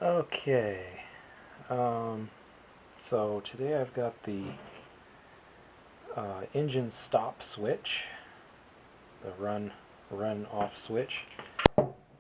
Okay, so today I've got the engine stop switch, the run off switch,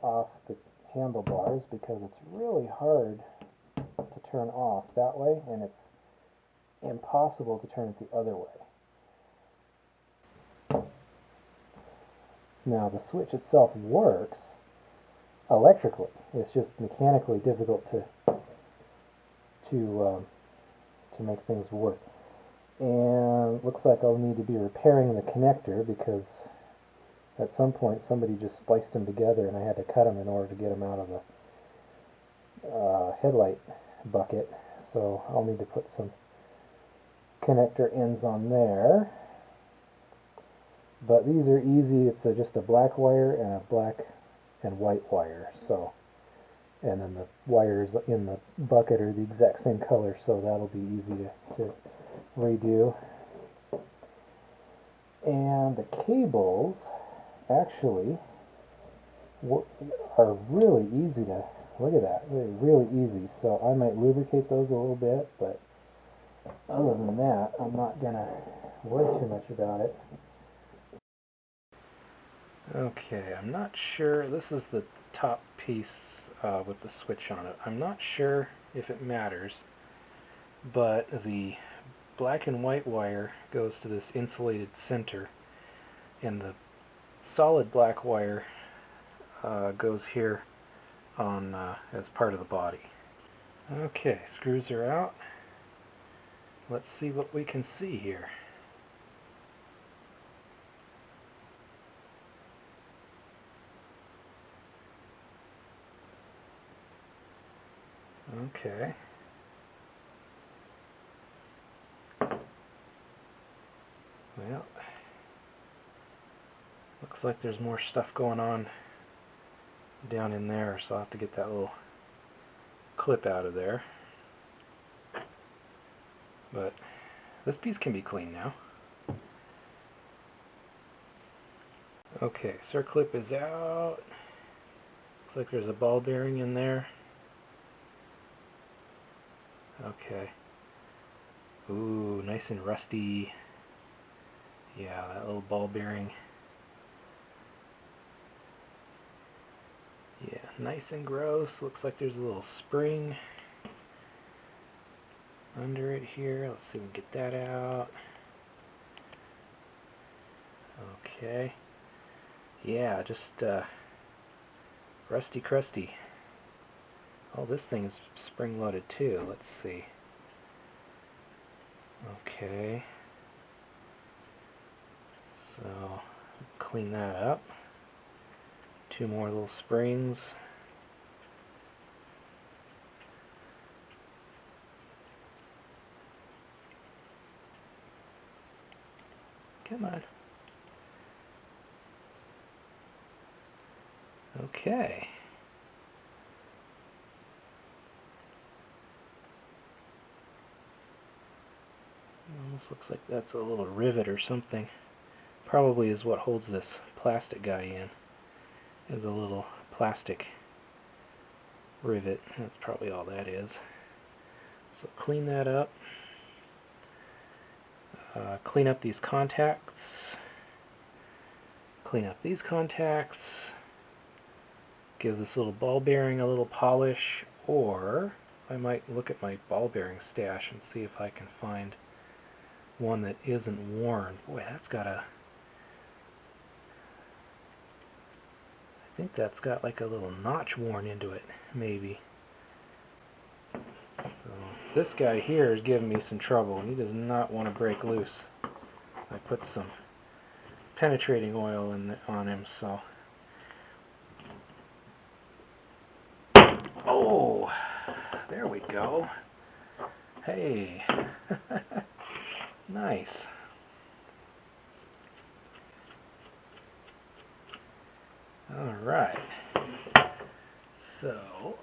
off the handlebars because it's really hard to turn off that way, and it's impossible to turn it the other way. Now the switch itself works electrically. It's just mechanically difficult to make things work. And looks like I'll need to be repairing the connector because at some point somebody just spliced them together and I had to cut them in order to get them out of the headlight bucket. So I'll need to put some connector ends on there. But these are easy. It's just a black wire and a black and white wire. So, and then the wires in the bucket are the exact same color, so that'll be easy to redo. And the cables actually are really easy to, look at that, they're really easy. So I might lubricate those a little bit, but other than that, I'm not going to worry too much about it. Okay, I'm not sure, this is the top piece with the switch on it. I'm not sure if it matters, but the black and white wire goes to this insulated center, and the solid black wire goes here on as part of the body. Okay, screws are out. Let's see what we can see here. Okay. Well, looks like there's more stuff going on down in there, so I'll have to get that little clip out of there. But this piece can be cleaned now. Okay, circlip is out. Looks like there's a ball bearing in there. Okay. Ooh, nice and rusty. Yeah, that little ball bearing. Yeah, nice and gross. Looks like there's a little spring under it here. Let's see if we can get that out. Okay. Yeah, just rusty crusty. Oh, this thing is spring loaded too. Let's see. Okay. So, clean that up. Two more little springs. Come on. Okay. Almost looks like that's a little rivet or something. Probably is what holds this plastic guy in. Is a little plastic rivet. That's probably all that is. So clean that up. Clean up these contacts. Clean up these contacts. Give this little ball bearing a little polish, or I might look at my ball bearing stash and see if I can find one that isn't worn. Boy, that's got a... I think that's got like a little notch worn into it, maybe. So this guy here is giving me some trouble, and he does not want to break loose. I put some penetrating oil on him, so... Oh, there we go. Hey, nice. All right. So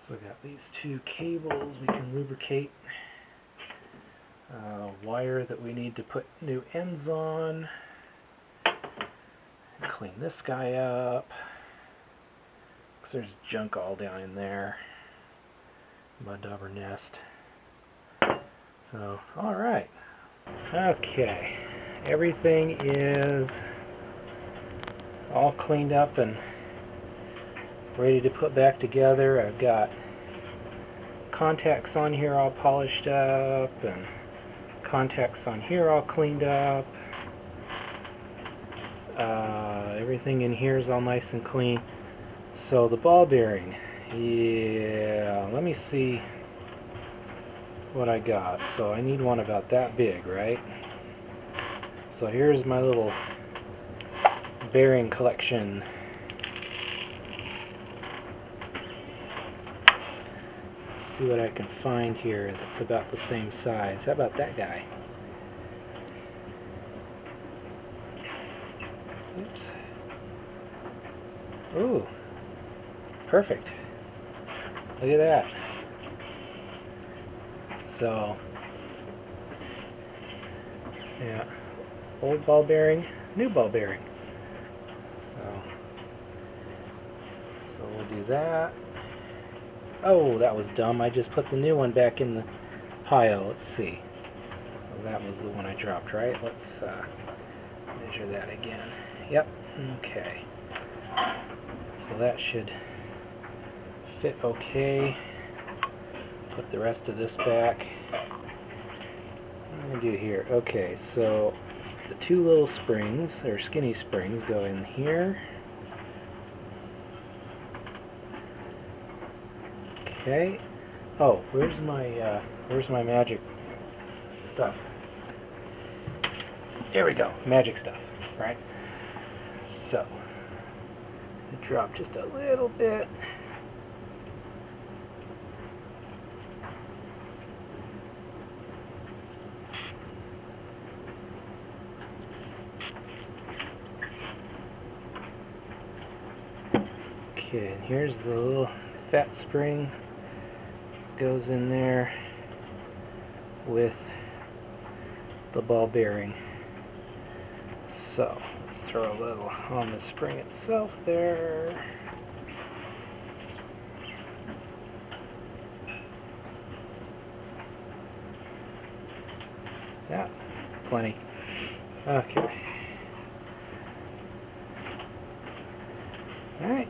we got these two cables we can lubricate. Wire that we need to put new ends on. Clean this guy up. because there's junk all down in there. Mud dauber nest. So, alright. Okay. Everything is all cleaned up and ready to put back together. I've got contacts on here all polished up and contacts on here all cleaned up. Everything in here is all nice and clean. So the ball bearing, yeah, let me see what I got. So I need one about that big, right? So here's my little bearing collection. See what I can find here that's about the same size. How about that guy? Oops. Ooh, perfect. Look at that. So, yeah, old ball bearing, new ball bearing. So we'll do that. Oh, that was dumb. I just put the new one back in the pile. Let's see. Well, that was the one I dropped, right? Let's measure that again. Yep. Okay. So that should fit okay. Put the rest of this back. What am I going to do here? Okay, so the two little springs, or skinny springs, go in here. Okay. Oh, where's my magic stuff? There we go. Magic stuff, right? So, drop just a little bit. Okay, and here's the little fat spring. Goes in there with the ball bearing. So let's throw a little on the spring itself there. Yeah, plenty. Okay. All right.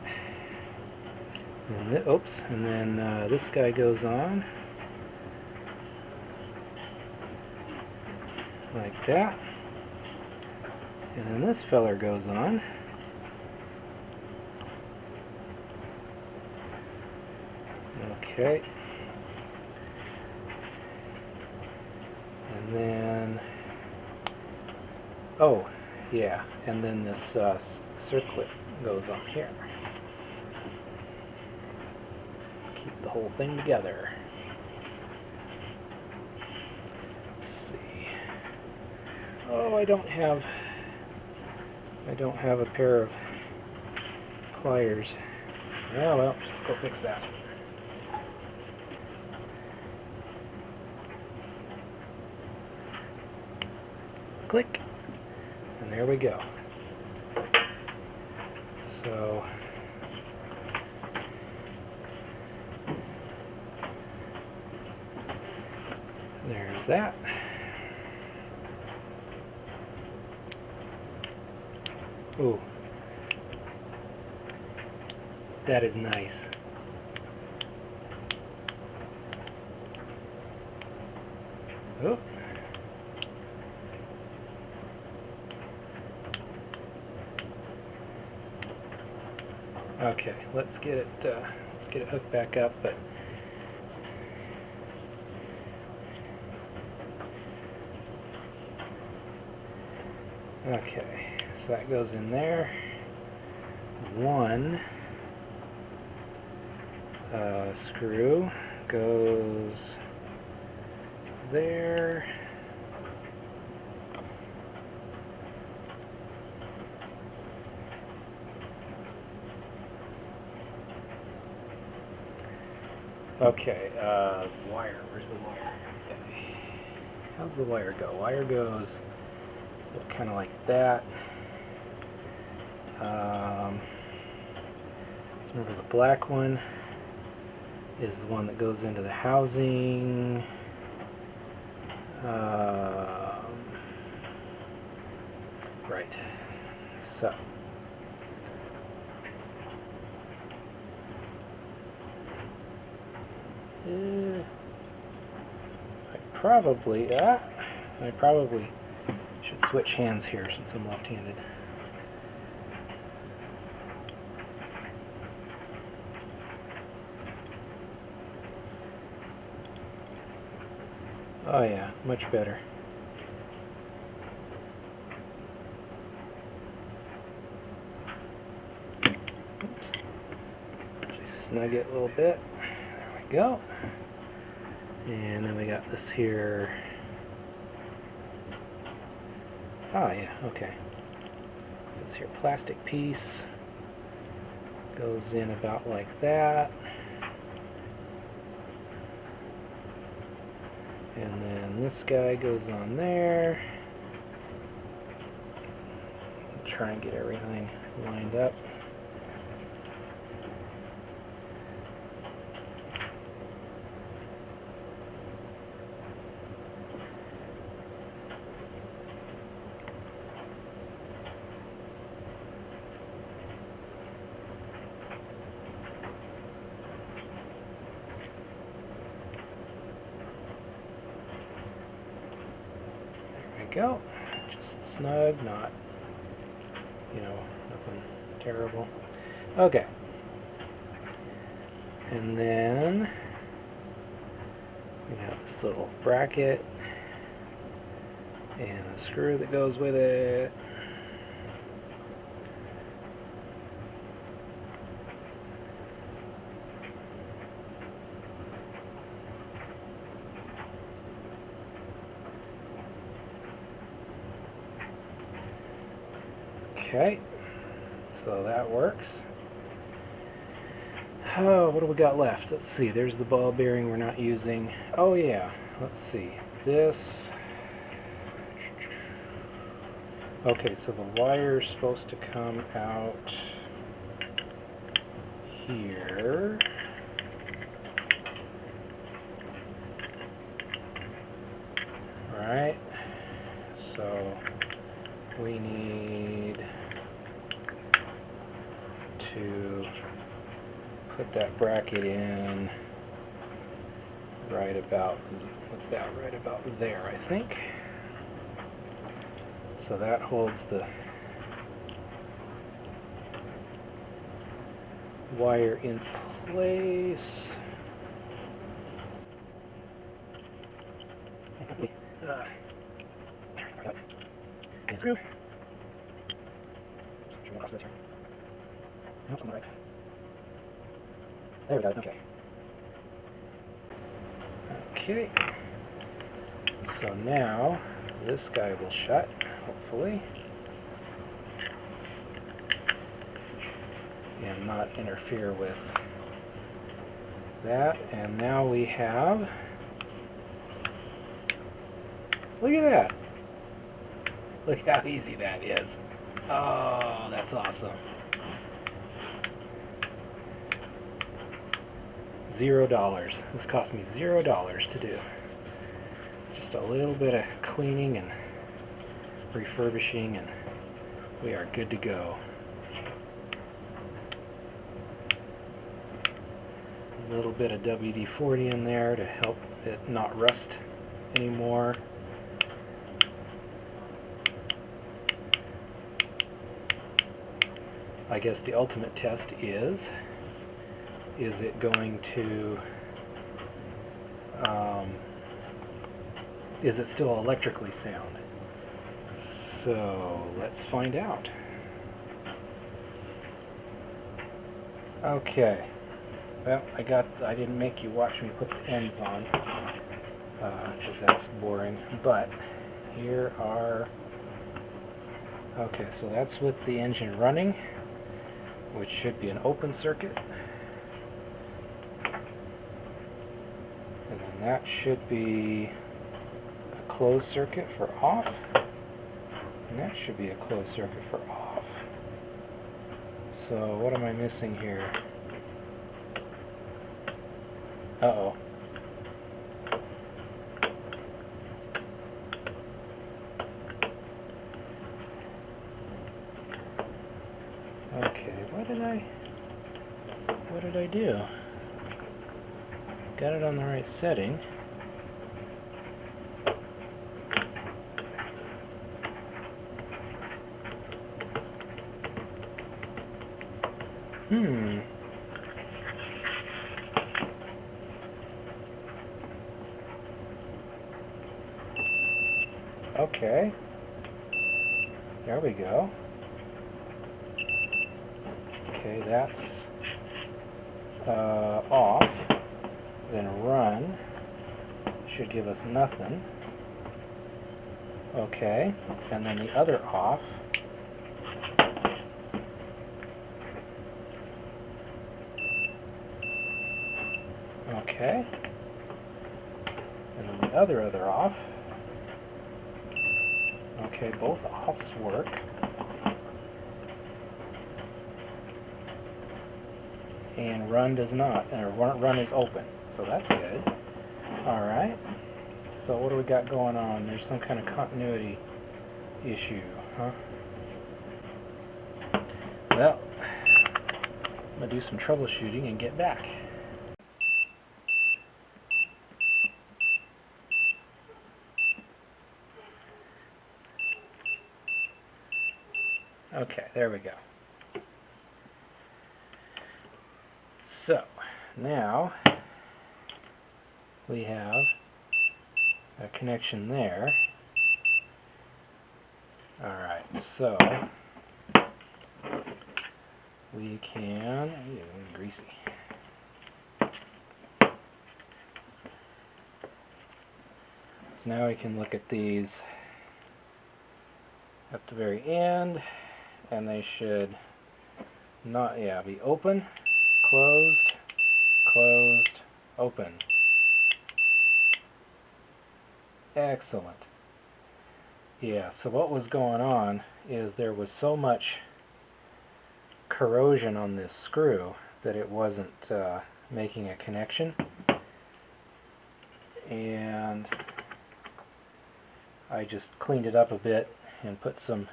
And oops, and then this guy goes on like that, and then this feller goes on okay, and then oh yeah, and then this circlet goes on here. Keep the whole thing together. Let's see. Oh, I don't have a pair of pliers. Oh well, let's go fix that. Click, and there we go. So there's that. Ooh, that is nice. Oh. Okay, let's get it hooked back up, but okay, so that goes in there. One screw goes there. Okay, wire. Where's the wire? Okay. How's the wire go? Wire goes kind of like that. Let's Remember, the black one is the one that goes into the housing. Right. So. I probably should switch hands here since I'm left-handed. Oh yeah, much better. Oops. Just snug it a little bit. There we go. And then we got this here. Oh yeah, okay. This here plastic piece goes in about like that. And then this guy goes on there. Try and get everything lined up. Go. Just snug, not, nothing terrible. Okay. And then we have this little bracket and a screw that goes with it. Okay, so that works. Oh, what do we got left? Let's see, there's the ball bearing we're not using. Oh yeah, let's see. This. Okay, so the wire's supposed to come out here. Right, so we need to put that bracket in right about there, I think. So that holds the wire in place. And screw. Nope, something right. There we go. Okay. Okay. So now this guy will shut, hopefully, and not interfere with that. And now we have. Look at that. Look how easy that is. Oh, that's awesome. $0. This cost me $0 to do. Just a little bit of cleaning and refurbishing, and we are good to go. A little bit of WD-40 in there to help it not rust anymore. I guess the ultimate test is it going to, is it still electrically sound? So let's find out. Okay, well, I didn't make you watch me put the ends on, because that's boring, but here are, okay, so that's with the engine running, which should be an open circuit. And then that should be a closed circuit for off. And that should be a closed circuit for off. So what am I missing here? Uh-oh. Okay, what did I do? Got it on the right setting. Okay. There we go. Okay, that's off. Then run. Should give us nothing. Okay. And then the other off. Okay. And then the other off. Okay, both offs work. And run does not, or run is open, so that's good. Alright, so what do we got going on? There's some kind of continuity issue, huh? Well, I'm going to do some troubleshooting and get back. Okay, there we go. So, now we have a connection there. Alright, so we can, greasy. So now we can look at these at the very end, and they should not, be open, closed, closed, open. Excellent. Yeah, so what was going on is there was so much corrosion on this screw that it wasn't making a connection, and I just cleaned it up a bit and put some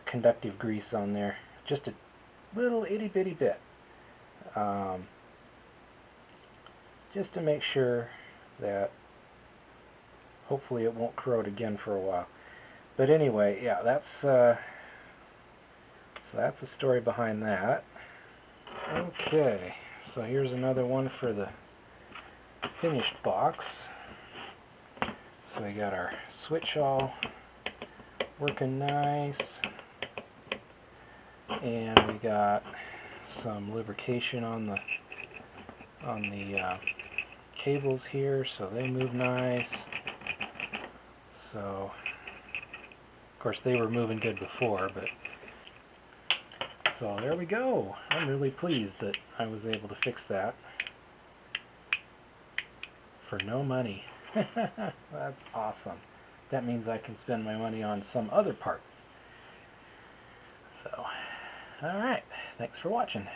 conductive grease on there, just a little itty bitty bit, just to make sure that hopefully it won't corrode again for a while. But anyway, yeah, so that's the story behind that. Okay, so here's another one for the finished box. So we got our switch all working nice, and we got some lubrication on the cables here, so they move nice. So, of course, they were moving good before, but so there we go. I'm really pleased that I was able to fix that for no money. That's awesome. That means I can spend my money on some other part. So, alright, thanks for watching.